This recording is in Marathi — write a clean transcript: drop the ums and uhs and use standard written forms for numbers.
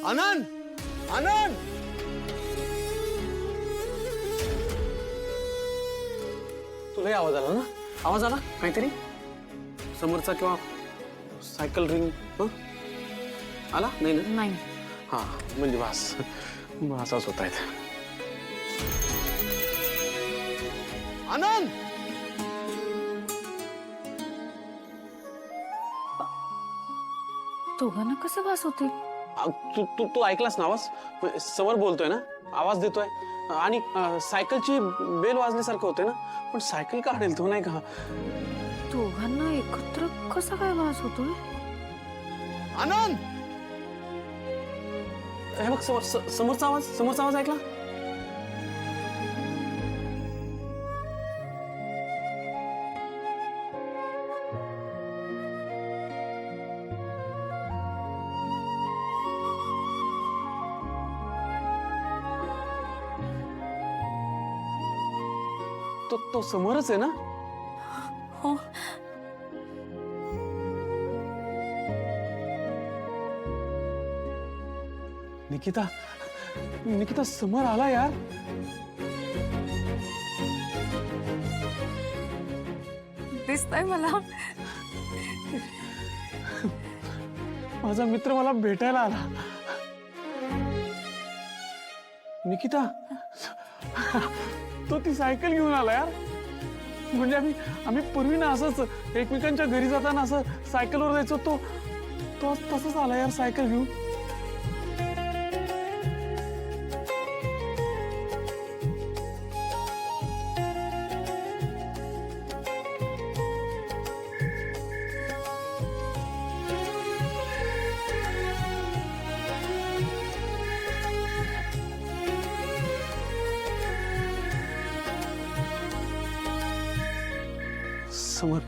आनंद, आनंद, तुलाही आवाज आला ना? आवाज आला काहीतरी समोरचा किंवा सायकल रिंग आला नाही ना? नाही. हा म्हणजे वास असाच होत आहेत. आनंद, दोघांना कसं वास होतील? तू तू तू ऐकलास ना आवाज? समोर बोलतोय ना, आवाज देतोय आणि सायकलची बेल वाजल्यासारखं होतंय ना. पण सायकल का हाडेल तो नाही का? दोघांना एकत्र कसा काय वास होतोय? आनंद, हे बघ समोरचा आवाज ऐकला? तो समोरच आहे ना? हो. निकिता समोर आला यार. दिसतंय मला. माझा मित्र मला भेटायला आला. निकिता, तो ती सायकल घेऊन आला यार. म्हणजे आम्ही पूर्वी ना असंच एकमेकांच्या घरी जाताना असं सायकलवर जायचो. तो तसंच आला यार सायकल घेऊन. समोर